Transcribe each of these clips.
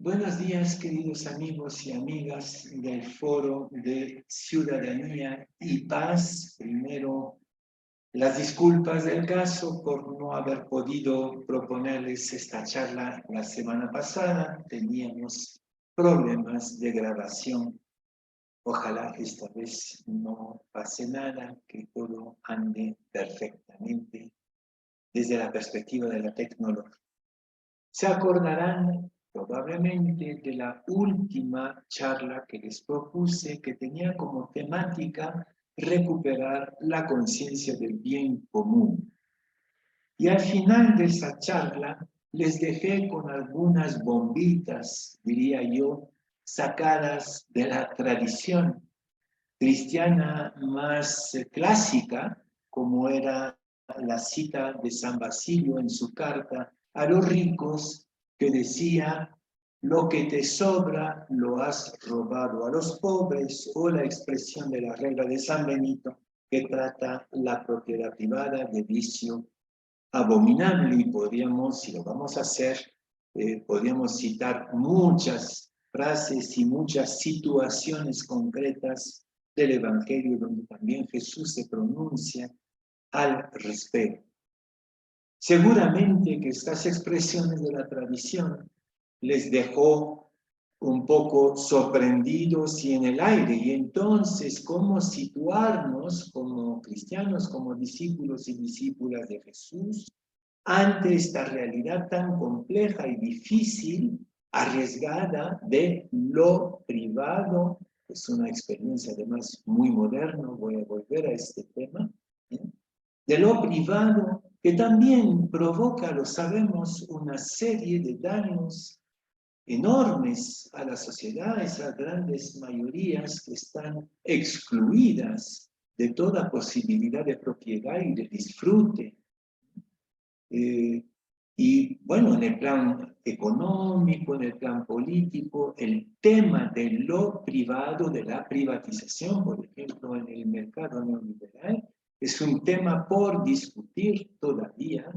Buenos días, queridos amigos y amigas del Foro de Ciudadanía y Paz. Primero, las disculpas del caso por no haber podido proponerles esta charla la semana pasada. Teníamos problemas de grabación. Ojalá esta vez no pase nada, que todo ande perfectamente desde la perspectiva de la tecnología. Se acordarán probablemente de la última charla que les propuse, que tenía como temática recuperar la conciencia del bien común. Y al final de esa charla les dejé con algunas bombitas, diría yo, sacadas de la tradición cristiana más clásica, como era la cita de San Basilio en su carta a los ricos, que decía: lo que te sobra lo has robado a los pobres, o la expresión de la regla de San Benito, que trata la propiedad privada de vicio abominable. Y podríamos, si lo vamos a hacer, podríamos citar muchas frases y muchas situaciones concretas del Evangelio donde también Jesús se pronuncia al respecto. Seguramente que estas expresiones de la tradición les dejó un poco sorprendidos y en el aire. Y entonces, ¿cómo situarnos como cristianos, como discípulos y discípulas de Jesús, ante esta realidad tan compleja y difícil, arriesgada de lo privado? Es una experiencia además muy moderna, voy a volver a este tema, ¿eh? De lo privado, que también provoca, lo sabemos, una serie de daños enormes a la sociedad, esas grandes mayorías que están excluidas de toda posibilidad de propiedad y de disfrute. Y bueno, en el plan económico, en el plan político, el tema de lo privado, de la privatización, por ejemplo, en el mercado neoliberal, es un tema por discutir todavía,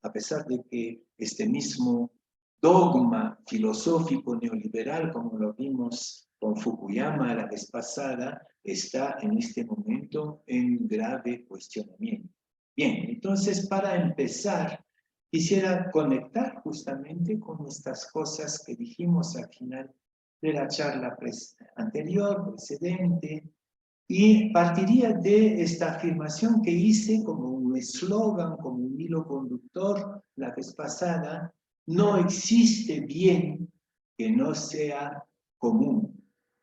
a pesar de que este mismo dogma filosófico neoliberal, como lo vimos con Fukuyama la vez pasada, está en este momento en grave cuestionamiento. Bien, entonces para empezar, quisiera conectar justamente con estas cosas que dijimos al final de la charla anterior, precedente, y partiría de esta afirmación que hice como un eslogan, como un hilo conductor la vez pasada: no existe bien que no sea común,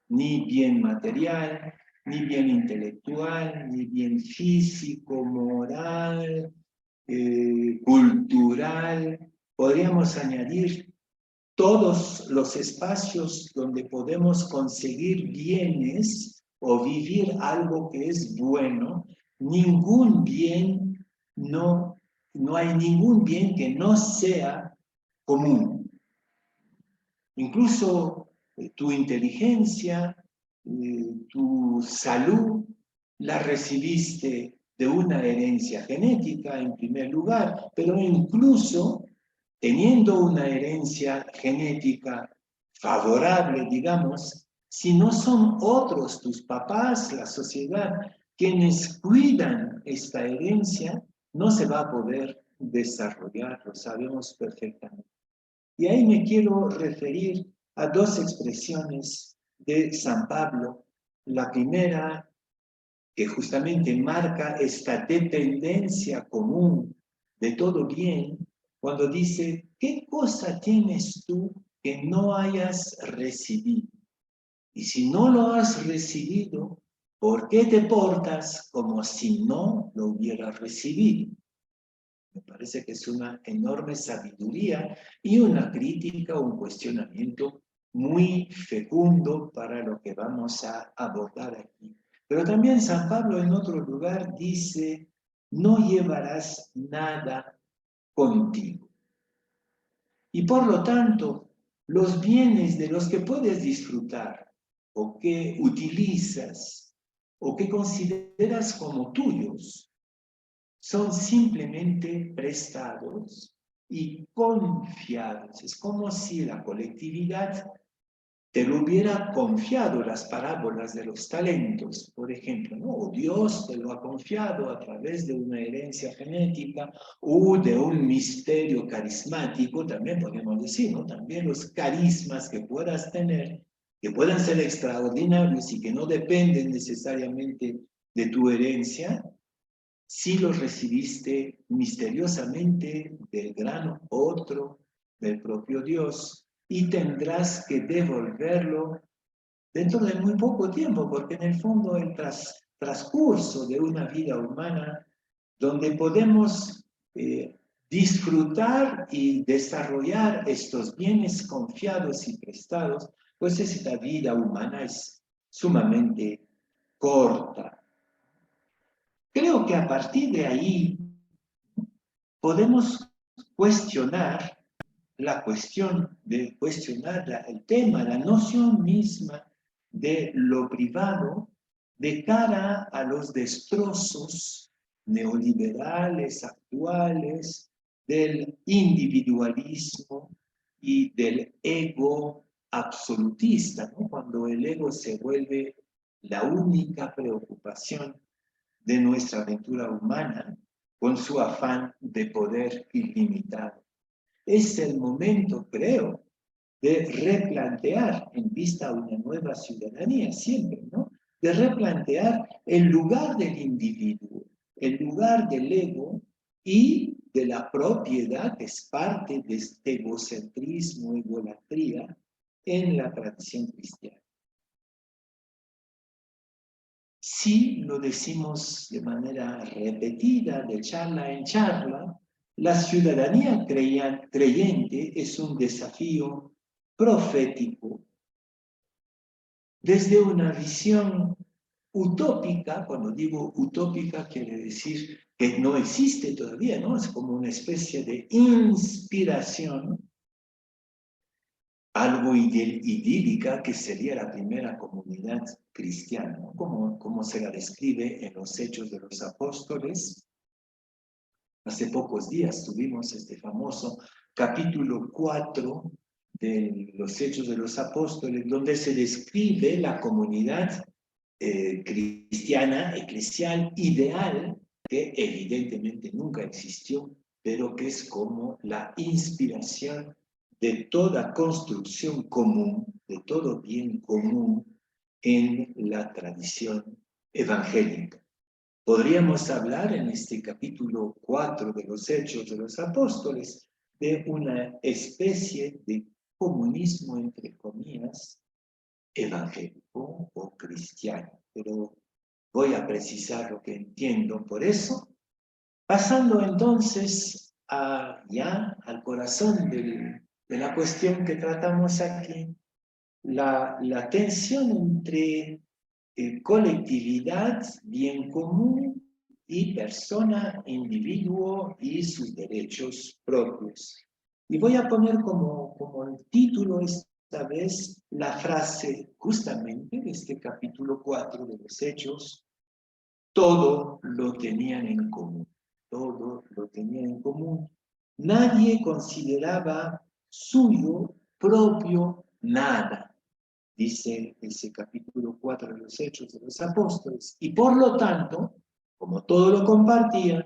ni bien material, ni bien intelectual, ni bien físico, moral, cultural. Podríamos añadir todos los espacios donde podemos conseguir bienes o vivir algo que es bueno. Ningún bien, no hay ningún bien que no sea común. Incluso tu inteligencia, tu salud, la recibiste de una herencia genética en primer lugar, pero incluso teniendo una herencia genética favorable, digamos, si no son otros, tus papás, la sociedad, quienes cuidan esta herencia, no se va a poder desarrollar, lo sabemos perfectamente. Y ahí me quiero referir a dos expresiones de San Pablo. La primera, que justamente marca esta dependencia común de todo bien, cuando dice: ¿qué cosa tienes tú que no hayas recibido? Y si no lo has recibido, ¿por qué te portas como si no lo hubieras recibido? Me parece que es una enorme sabiduría y una crítica, un cuestionamiento muy fecundo para lo que vamos a abordar aquí. Pero también San Pablo en otro lugar dice: no llevarás nada contigo. Y por lo tanto, los bienes de los que puedes disfrutar o que utilizas o que consideras como tuyos son simplemente prestados y confiados. Es como si la colectividad te lo hubiera confiado, las parábolas de los talentos, por ejemplo, ¿no? O Dios te lo ha confiado a través de una herencia genética o de un misterio carismático, también podemos decir, ¿no? También los carismas que puedas tener, que puedan ser extraordinarios y que no dependen necesariamente de tu herencia, si los recibiste misteriosamente del gran otro, del propio Dios, y tendrás que devolverlo dentro de muy poco tiempo, porque en el fondo el transcurso de una vida humana, donde podemos disfrutar y desarrollar estos bienes confiados y prestados, pues esta vida humana es sumamente corta. Creo que a partir de ahí podemos cuestionar la cuestión, de cuestionar el tema, la noción misma de lo privado de cara a los destrozos neoliberales actuales del individualismo y del ego absolutista, ¿no? Cuando el ego se vuelve la única preocupación de nuestra aventura humana con su afán de poder ilimitado. Es el momento, creo, de replantear, en vista a una nueva ciudadanía, siempre, ¿no? De replantear el lugar del individuo, el lugar del ego y de la propiedad, que es parte de este egocentrismo, egolatría, en la tradición cristiana. Si lo decimos de manera repetida, de charla en charla, la ciudadanía creyente es un desafío profético desde una visión utópica. Cuando digo utópica quiere decir que no existe todavía, ¿no? Es como una especie de inspiración, algo idílica, que sería la primera comunidad cristiana, ¿no? Como se la describe en los Hechos de los Apóstoles. Hace pocos días tuvimos este famoso capítulo 4 de los Hechos de los Apóstoles, donde se describe la comunidad cristiana, eclesial, ideal, que evidentemente nunca existió, pero que es como la inspiración de toda construcción común, de todo bien común en la tradición evangélica. Podríamos hablar en este capítulo 4 de los Hechos de los Apóstoles de una especie de comunismo, entre comillas, evangélico o cristiano, pero voy a precisar lo que entiendo por eso, pasando entonces ya al corazón de la cuestión que tratamos aquí, la tensión entre colectividad, bien común y persona, individuo y sus derechos propios. Y voy a poner como el título esta vez la frase justamente de este capítulo 4 de los Hechos: todo lo tenían en común, todo lo tenían en común. Nadie consideraba suyo propio nada, dice ese capítulo 4 de los Hechos de los Apóstoles. Y por lo tanto, como todo lo compartían,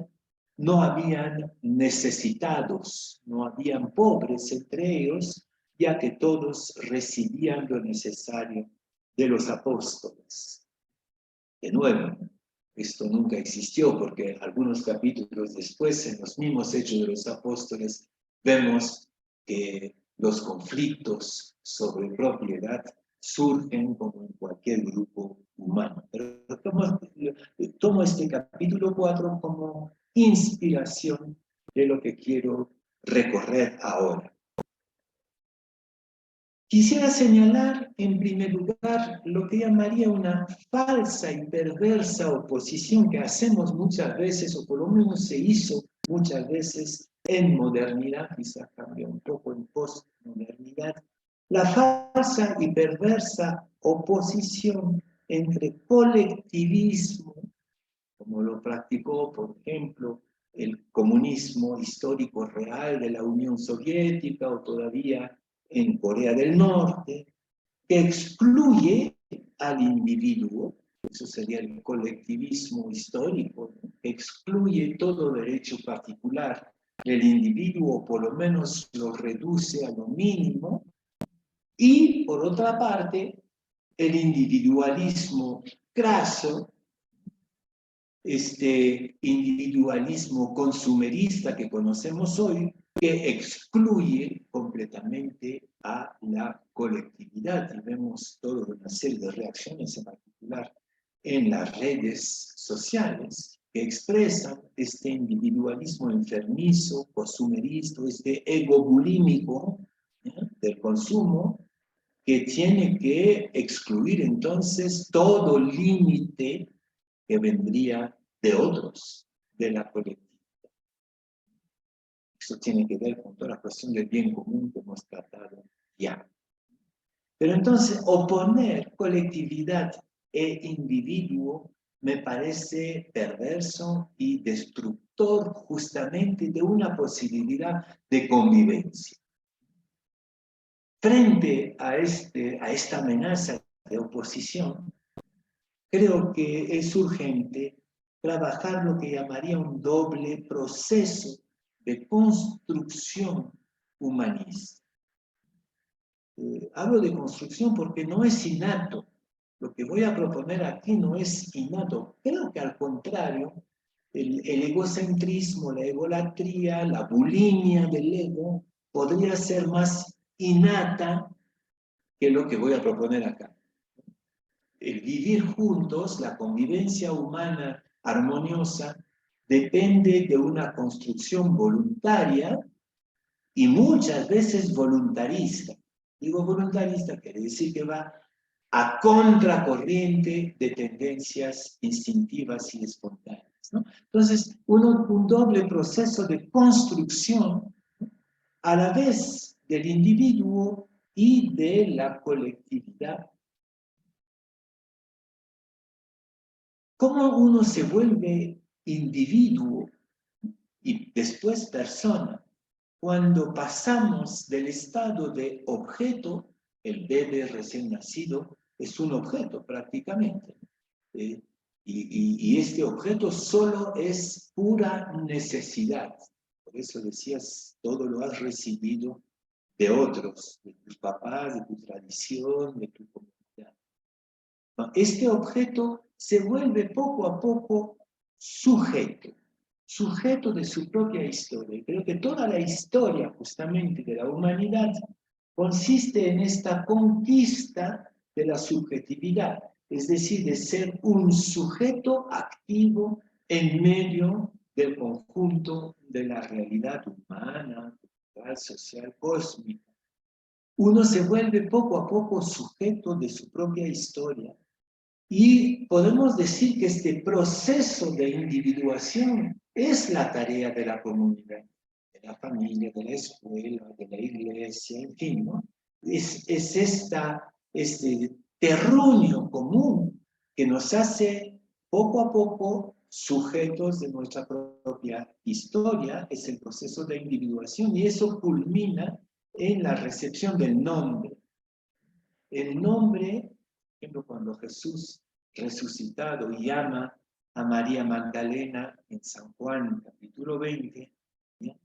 no habían necesitados, no habían pobres entre ellos, ya que todos recibían lo necesario de los apóstoles. De nuevo, esto nunca existió, porque algunos capítulos después, en los mismos Hechos de los Apóstoles, vemos que los conflictos sobre propiedad surgen como en cualquier grupo humano. Pero tomo este capítulo 4 como inspiración de lo que quiero recorrer ahora. Quisiera señalar, en primer lugar, lo que llamaría una falsa y perversa oposición que hacemos muchas veces, o por lo menos se hizo muchas veces en modernidad, quizás cambió un poco en postmodernidad, la falsa y perversa oposición entre colectivismo, como lo practicó, por ejemplo, el comunismo histórico real de la Unión Soviética o todavía en Corea del Norte, que excluye al individuo, eso sería el colectivismo histórico, ¿no? Que excluye todo derecho particular del individuo, o por lo menos lo reduce a lo mínimo, y por otra parte, el individualismo craso, este individualismo consumerista que conocemos hoy, que excluye completamente a la colectividad. Y vemos toda una serie de reacciones, en particular en las redes sociales, que expresan este individualismo enfermizo, consumerista, este ego bulímico, ¿eh?, del consumo, que tiene que excluir entonces todo límite que vendría de otros, de la colectividad. Eso tiene que ver con toda la cuestión del bien común que hemos tratado ya. Pero entonces, oponer colectividad e individuo me parece perverso y destructor justamente de una posibilidad de convivencia. Frente a esta amenaza de oposición, creo que es urgente trabajar lo que llamaría un doble proceso de construcción humanista. Hablo de construcción porque no es innato. Lo que voy a proponer aquí no es innato. Creo que al contrario, el egocentrismo, la egolatría, la bulimia del ego podría ser más innata que lo que voy a proponer acá. El vivir juntos, la convivencia humana armoniosa, depende de una construcción voluntaria y muchas veces voluntarista. Digo voluntarista, quiere decir que va a contracorriente de tendencias instintivas y espontáneas, ¿no? Entonces, un doble proceso de construcción a la vez del individuo y de la colectividad. ¿Cómo uno se vuelve individuo y después persona? Cuando pasamos del estado de objeto, el bebé recién nacido es un objeto prácticamente, y este objeto solo es pura necesidad. Por eso decías, todo lo has recibido de otros, de tus papás, de tu tradición, de tu comunidad. Este objeto se vuelve poco a poco sujeto de su propia historia. Y creo que toda la historia justamente de la humanidad consiste en esta conquista de la subjetividad, es decir, de ser un sujeto activo en medio del conjunto de la realidad humana, cultural, social, cósmica. Uno se vuelve poco a poco sujeto de su propia historia. Y podemos decir que este proceso de individuación es la tarea de la comunidad, de la familia, de la escuela, de la iglesia, en fin, ¿no? Es este terruño común que nos hace poco a poco sujetos de nuestra propia historia, es el proceso de individuación, y eso culmina en la recepción del nombre. El nombre, por ejemplo, cuando Jesús resucitado llama a María Magdalena en San Juan, capítulo 20, ¿ya?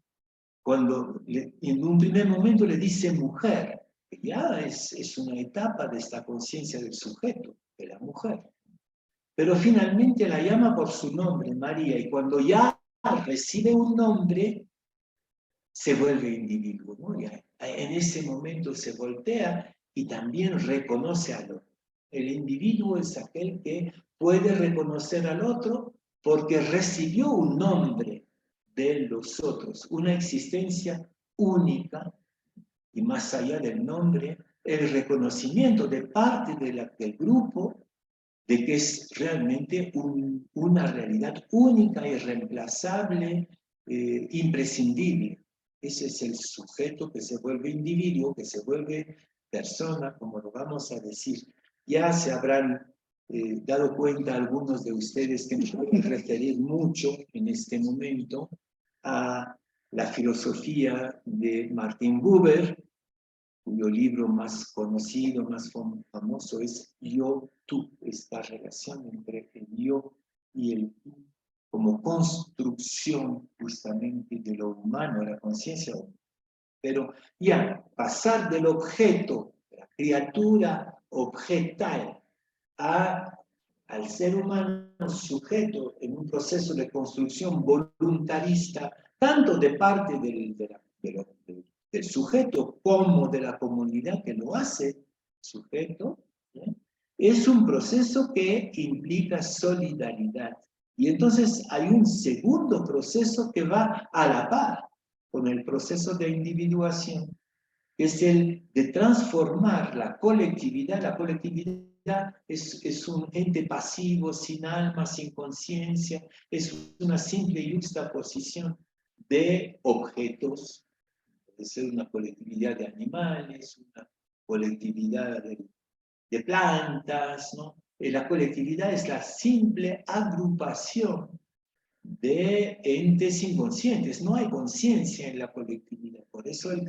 Cuando en un primer momento le dice mujer, que ya es una etapa de esta conciencia del sujeto, de la mujer. Pero finalmente la llama por su nombre, María, y cuando ya recibe un nombre, se vuelve individuo, ¿no? Ya, en ese momento se voltea y también reconoce al otro. El individuo es aquel que puede reconocer al otro porque recibió un nombre de los otros, una existencia única, y más allá del nombre, el reconocimiento de parte del grupo de que es realmente una realidad única, irreemplazable, imprescindible. Ese es el sujeto que se vuelve individuo, que se vuelve persona, como lo vamos a decir. Ya se habrán dado cuenta algunos de ustedes que me pueden referir mucho en este momento a la filosofía de Martin Buber, cuyo libro más conocido, más famoso es Yo-Tú, esta relación entre el yo y el tú, como construcción justamente de lo humano, de la conciencia. Pero ya, pasar del objeto, de la criatura objetal, al ser humano sujeto en un proceso de construcción voluntarista, tanto de parte del sujeto como de la comunidad que lo hace sujeto, ¿sí? Es un proceso que implica solidaridad. Y entonces hay un segundo proceso que va a la par con el proceso de individuación, que es el de transformar la colectividad. La colectividad es un ente pasivo, sin alma, sin conciencia, es una simple juxtaposición de objetos. Puede ser una colectividad de animales, una colectividad de plantas, ¿no? La colectividad es la simple agrupación de entes inconscientes. No hay conciencia en la colectividad. Por eso el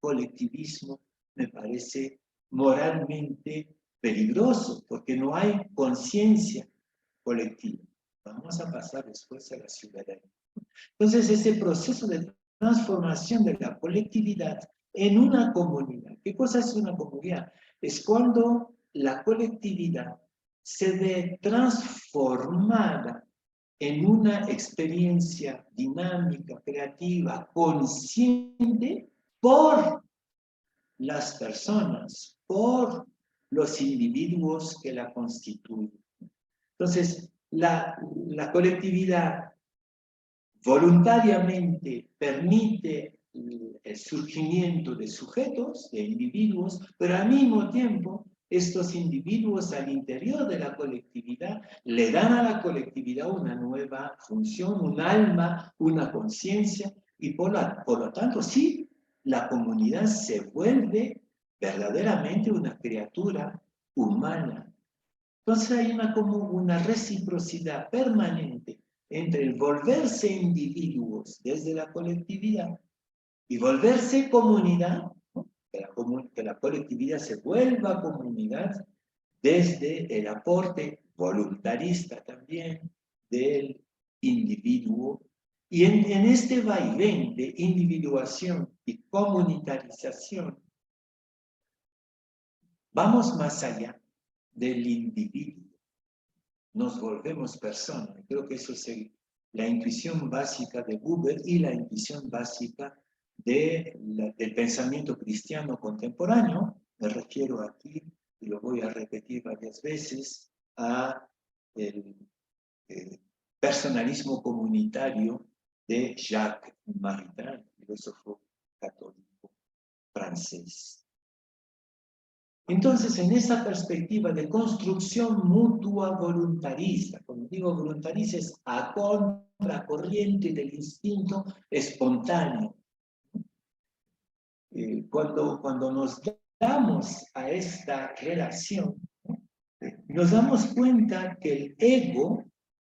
colectivismo me parece moralmente peligroso, porque no hay conciencia colectiva. Vamos a pasar después a la ciudadanía. Entonces, ese proceso de transformación de la colectividad en una comunidad. ¿Qué cosa es una comunidad? Es cuando la colectividad se ve transformada en una experiencia dinámica, creativa, consciente por las personas, por los individuos que la constituyen. Entonces, la colectividad voluntariamente permite el surgimiento de sujetos, de individuos, pero al mismo tiempo estos individuos al interior de la colectividad le dan a la colectividad una nueva función, un alma, una conciencia, y por lo tanto sí, la comunidad se vuelve verdaderamente una criatura humana. Entonces hay como una reciprocidad permanente entre el volverse individuos desde la colectividad y volverse comunidad, ¿no? Que la colectividad se vuelva comunidad desde el aporte voluntarista también del individuo. Y en este vaivén de individuación y comunitarización, vamos más allá del individuo. Nos volvemos personas. Creo que eso es la intuición básica de Buber y la intuición básica del pensamiento cristiano contemporáneo. Me refiero aquí, y lo voy a repetir varias veces, a el personalismo comunitario de Jacques Maritain, filósofo católico francés. Entonces, en esa perspectiva de construcción mutua voluntarista, cuando digo voluntarista es a contracorriente del instinto espontáneo. Cuando nos damos a esta relación, nos damos cuenta que el ego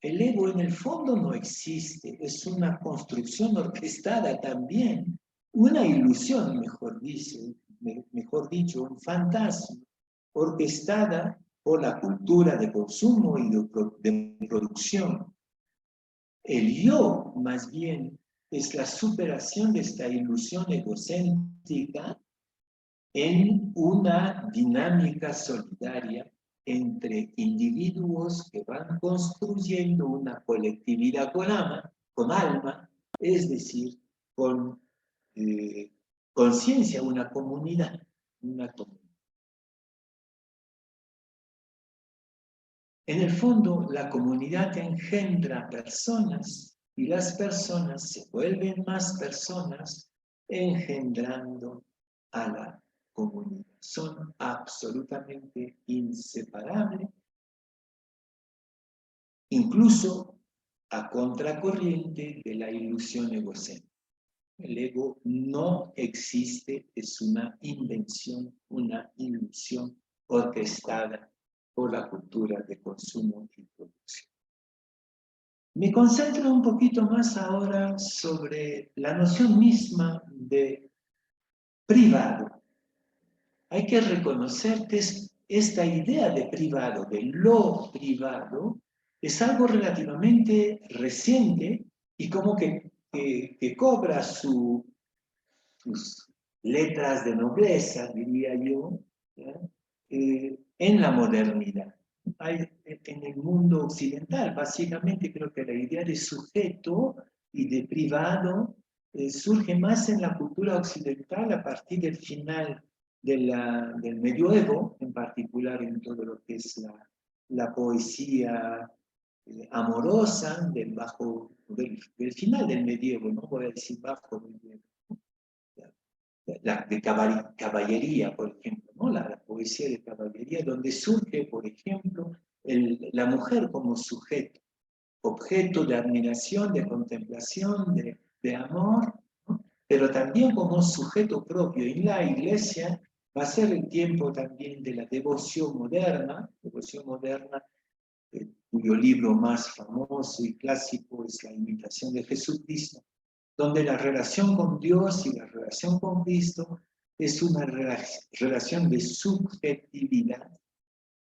en el fondo no existe, es una construcción orquestada también, una ilusión, mejor dicho, un fantasma, orquestada por la cultura de consumo y de producción. El yo, más bien, es la superación de esta ilusión egocéntrica en una dinámica solidaria entre individuos que van construyendo una colectividad con alma, es decir, con conciencia, una comunidad. En el fondo, la comunidad engendra personas y las personas se vuelven más personas engendrando a la comunidad. Son absolutamente inseparables, incluso a contracorriente de la ilusión egocéntrica. El ego no existe, es una invención, una ilusión orquestada por la cultura de consumo y producción. Me concentro un poquito más ahora sobre la noción misma de privado. Hay que reconocer que esta idea de privado, de lo privado, es algo relativamente reciente y como que cobra sus letras de nobleza, diría yo, en la modernidad. En el mundo occidental, básicamente creo que la idea de sujeto y de privado surge más en la cultura occidental a partir del final del medioevo, en particular en todo lo que es la poesía amorosa del final del medievo, no voy a decir bajo medievo, la de caballería, por ejemplo, ¿no? La poesía de caballería, donde surge, por ejemplo, la mujer como sujeto, objeto de admiración, de contemplación, de amor, ¿no? Pero también como sujeto propio. Y la iglesia va a ser el tiempo también de la devoción moderna, cuyo libro más famoso y clásico es La Imitación de Jesucristo, donde la relación con Dios y la relación con Cristo es una relación de subjetividad.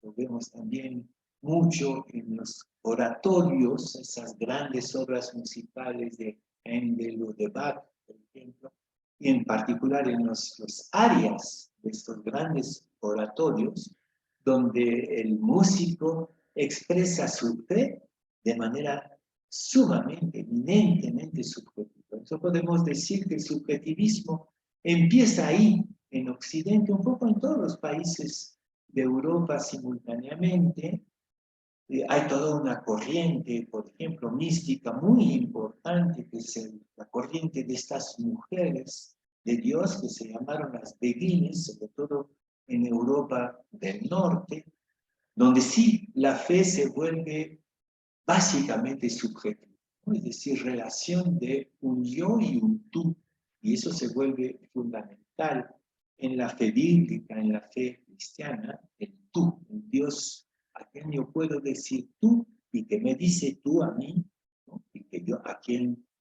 Lo vemos también mucho en los oratorios, esas grandes obras musicales de Handel o de Bach, por ejemplo, y en particular en los arias de estos grandes oratorios, donde el músico expresa su fe de manera sumamente, eminentemente subjetiva. Entonces podemos decir que el subjetivismo empieza ahí, en Occidente, un poco en todos los países de Europa simultáneamente. Hay toda una corriente, por ejemplo, mística muy importante, que es la corriente de estas mujeres de Dios que se llamaron las beguines, sobre todo en Europa del Norte, donde sí la fe se vuelve básicamente subjetiva, ¿no? Es decir, relación de un yo y un tú, y eso se vuelve fundamental en la fe bíblica, en la fe cristiana, el tú, el Dios a quien yo puedo decir tú y que me dice tú a mí, ¿no? Y que yo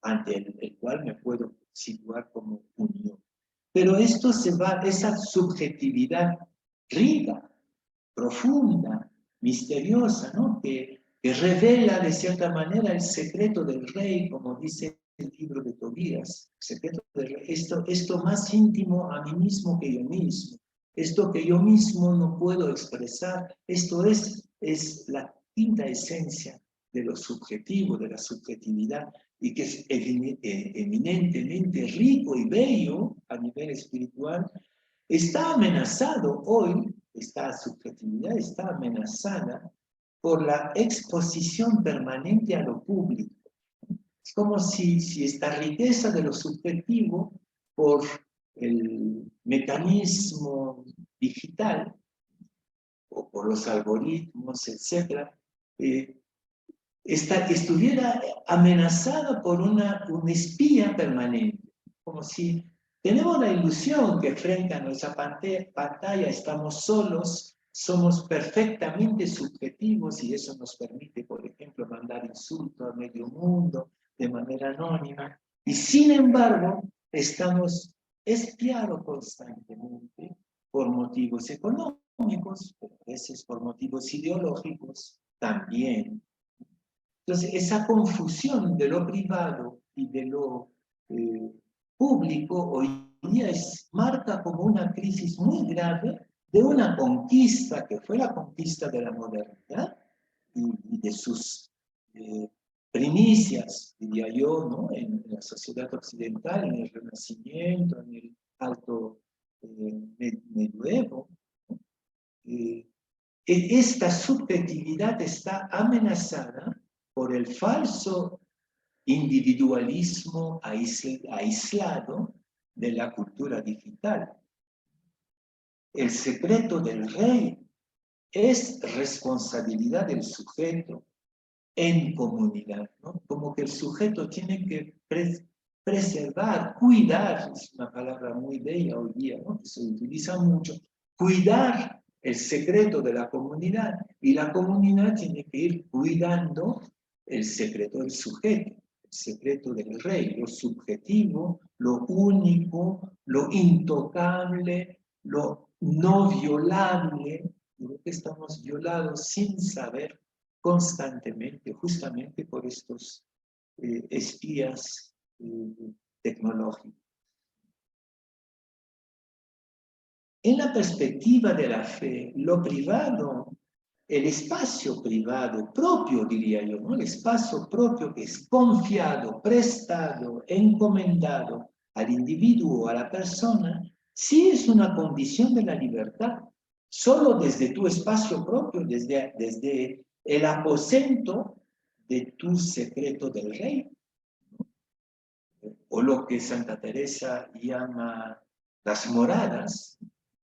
ante el cual me puedo situar como un yo. Pero esto esa subjetividad rica, profunda, misteriosa, ¿no? Que revela de cierta manera el secreto del rey, como dice el libro de Tobías, secreto del rey, esto más íntimo a mí mismo que yo mismo, esto que yo mismo no puedo expresar, esto es la quinta esencia de lo subjetivo, de la subjetividad, y que es eminentemente rico y bello a nivel espiritual, está amenazado hoy, esta subjetividad está amenazada por la exposición permanente a lo público. Es como si esta riqueza de lo subjetivo, por el mecanismo digital, o por los algoritmos, etc., estuviera amenazada por un espía permanente, como si tenemos la ilusión que frente a nuestra pantalla estamos solos, somos perfectamente subjetivos y eso nos permite, por ejemplo, mandar insultos a medio mundo de manera anónima, y sin embargo estamos espiados constantemente por motivos económicos, pero a veces por motivos ideológicos también. Entonces, esa confusión de lo privado y de lo público hoy día marca como una crisis muy grave de una conquista que fue la conquista de la modernidad y de sus primicias, diría yo, ¿no? En la sociedad occidental, en el Renacimiento, en el alto medioevo. ¿No? Esta subjetividad está amenazada por el falso individualismo aislado de la cultura digital. El secreto del rey es responsabilidad del sujeto en comunidad, ¿no? Como que el sujeto tiene que preservar, cuidar, es una palabra muy bella hoy día, ¿no? Que se utiliza mucho, cuidar el secreto de la comunidad y la comunidad tiene que ir cuidando el secreto del sujeto, el secreto del rey, lo subjetivo, lo único, lo intocable, lo no violable, lo que estamos violados sin saber constantemente, justamente por estos espías tecnológicos. En la perspectiva de la fe, lo privado, el espacio privado propio, diría yo, ¿no? El espacio propio que es confiado, prestado, encomendado al individuo, a la persona, sí es una condición de la libertad. Solo desde tu espacio propio, desde el aposento de tu secreto del rey, o lo que Santa Teresa llama las moradas.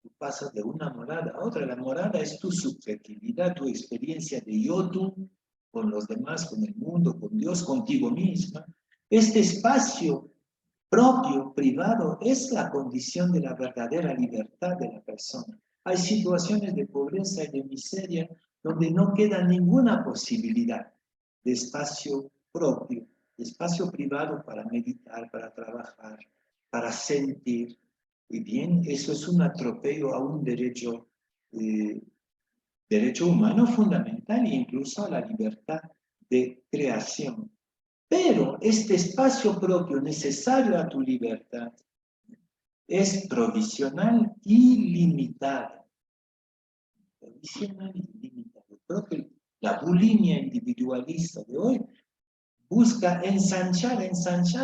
Tú pasas de una morada a otra. La morada es tu subjetividad, tu experiencia de yo-tú con los demás, con el mundo, con Dios, contigo misma. Este espacio propio, privado, es la condición de la verdadera libertad de la persona. Hay situaciones de pobreza y de miseria donde no queda ninguna posibilidad de espacio propio, de espacio privado para meditar, para trabajar, para sentir. Y bien, eso es un atropello a un derecho humano fundamental e incluso a la libertad de creación. Pero este espacio propio necesario a tu libertad es provisional y limitado. Provisional y limitado. Creo que la bulimia individualista de hoy busca ensanchar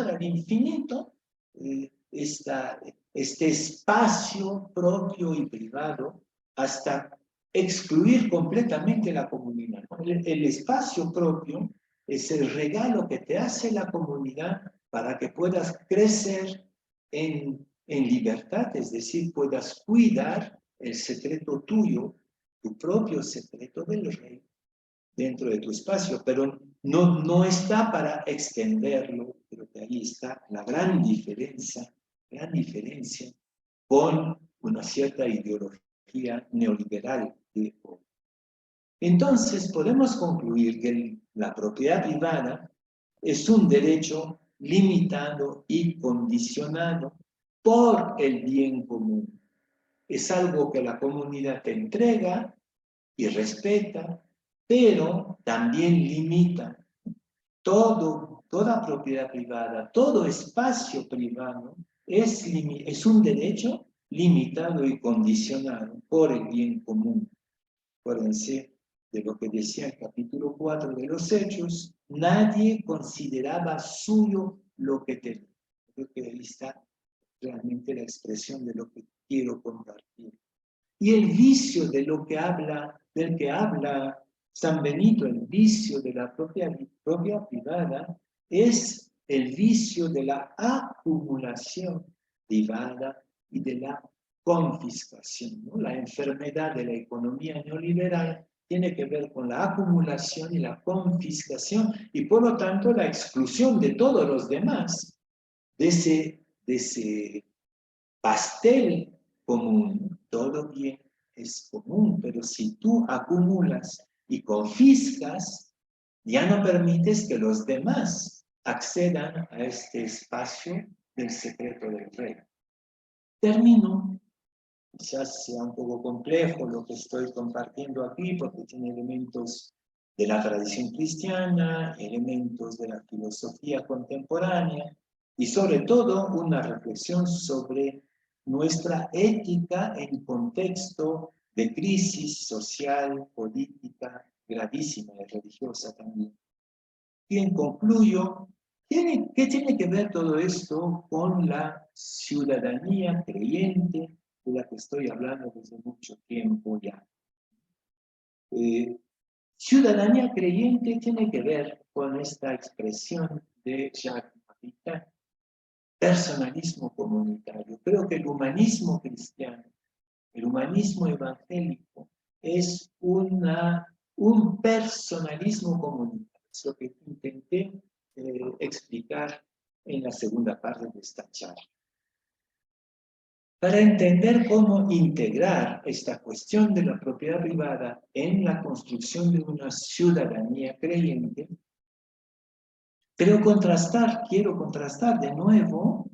al infinito este espacio propio y privado hasta excluir completamente la comunidad. El espacio propio es el regalo que te hace la comunidad para que puedas crecer en libertad, es decir, puedas cuidar el secreto tuyo, tu propio secreto del rey, dentro de tu espacio, pero no está para extenderlo. Creo que ahí está la gran diferencia con una cierta ideología neoliberal de hoy. Entonces, podemos concluir que la propiedad privada es un derecho limitado y condicionado por el bien común. Es algo que la comunidad te entrega y respeta, pero también limita. Toda propiedad privada, todo espacio privado es un derecho limitado y condicionado por el bien común. Acuérdense de lo que decía el capítulo 4 de los Hechos: nadie consideraba suyo lo que tenía. Creo que ahí está realmente la expresión de lo que quiero compartir. Y el vicio del que habla San Benito, el vicio de la propia privada, es el vicio de la acumulación privada y de la confiscación, ¿no? La enfermedad de la economía neoliberal tiene que ver con la acumulación y la confiscación y por lo tanto la exclusión de todos los demás de ese pastel común. Todo bien es común, pero si tú acumulas y confiscas, ya no permites que los demás accedan a este espacio del secreto del rey. Termino. Quizás sea un poco complejo lo que estoy compartiendo aquí, porque tiene elementos de la tradición cristiana, elementos de la filosofía contemporánea, y sobre todo una reflexión sobre nuestra ética en contexto de crisis social, política, gravísima y religiosa también. Bien, concluyo. ¿Qué tiene que ver todo esto con la ciudadanía creyente de la que estoy hablando desde mucho tiempo ya? Ciudadanía creyente tiene que ver con esta expresión de Jacques Maritain: personalismo comunitario. Creo que el humanismo cristiano, el humanismo evangélico, es un personalismo comunitario. Es lo que intenté explicar en la segunda parte de esta charla. para entender cómo integrar esta cuestión de la propiedad privada en la construcción de una ciudadanía creyente. Pero quiero contrastar de nuevo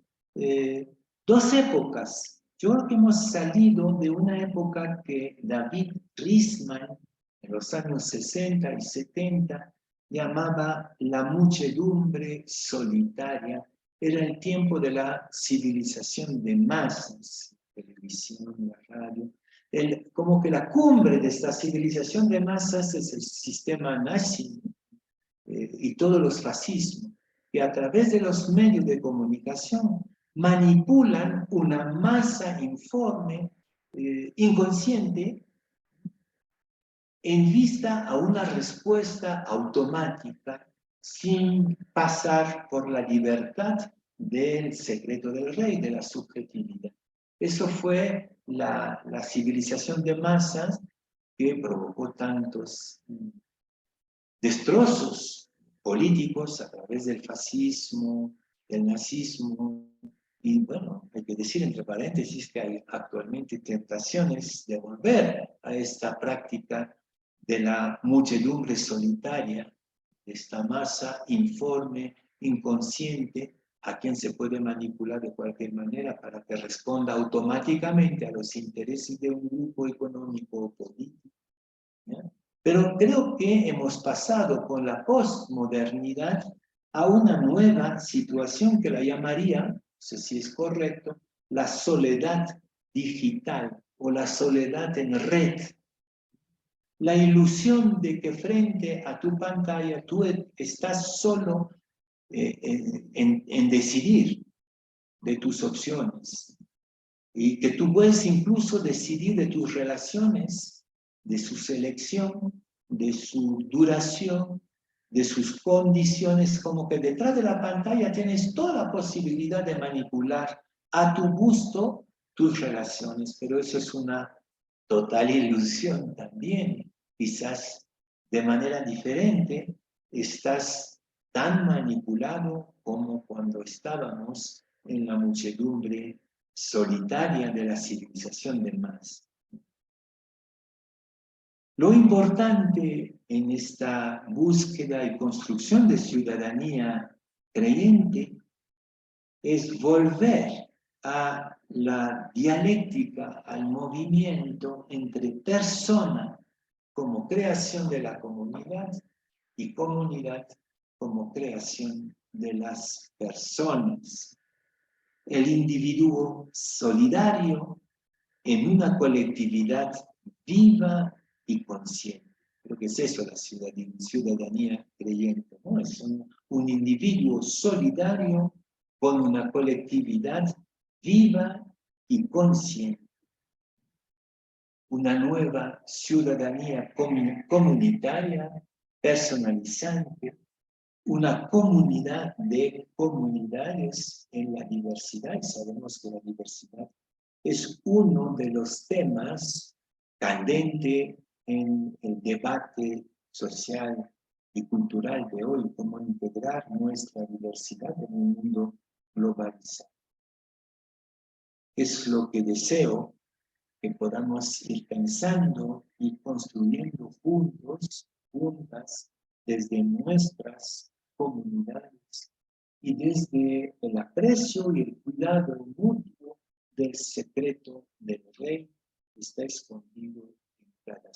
dos épocas. Yo creo que hemos salido de una época que David Riesman, en los años 60 y 70, llamaba la muchedumbre solitaria. Era el tiempo de la civilización de masas, televisión, la radio. Como que la cumbre de esta civilización de masas es el sistema nazi, y todos los fascismos, que a través de los medios de comunicación manipulan una masa informe, inconsciente, en vista a una respuesta automática, sin pasar por la libertad del secreto del rey, de la subjetividad. Eso fue la civilización de masas que provocó tantos destrozos políticos a través del fascismo, del nazismo, y bueno, hay que decir entre paréntesis que hay actualmente tentaciones de volver a esta práctica de la muchedumbre solitaria, de esta masa informe, inconsciente, a quien se puede manipular de cualquier manera para que responda automáticamente a los intereses de un grupo económico o político, ¿ya? Pero creo que hemos pasado con la postmodernidad a una nueva situación que la llamaría, no sé si es correcto, la soledad digital o la soledad en red. La ilusión de que frente a tu pantalla tú estás solo en decidir de tus opciones y que tú puedes incluso decidir de tus relaciones, de su selección, de su duración, de sus condiciones, como que detrás de la pantalla tienes toda la posibilidad de manipular a tu gusto tus relaciones, pero eso es una total ilusión también. Quizás de manera diferente estás tan manipulado como cuando estábamos en la muchedumbre solitaria de la civilización de masas. Lo importante en esta búsqueda y construcción de ciudadanía creyente es volver a la dialéctica, al movimiento entre persona como creación de la comunidad y comunidad como creación de las personas. El individuo solidario en una colectividad viva y consciente. Creo que es eso la ciudadanía creyente, ¿no? Es un individuo solidario con una colectividad viva y consciente. Una nueva ciudadanía comunitaria, personalizante, una comunidad de comunidades en la diversidad, y sabemos que la diversidad es uno de los temas candente en el debate social y cultural de hoy, cómo integrar nuestra diversidad en un mundo globalizado. Es lo que deseo que podamos ir pensando y construyendo juntos, juntas, desde nuestras comunidades y desde el aprecio y el cuidado mutuo del secreto del rey que está escondido en cada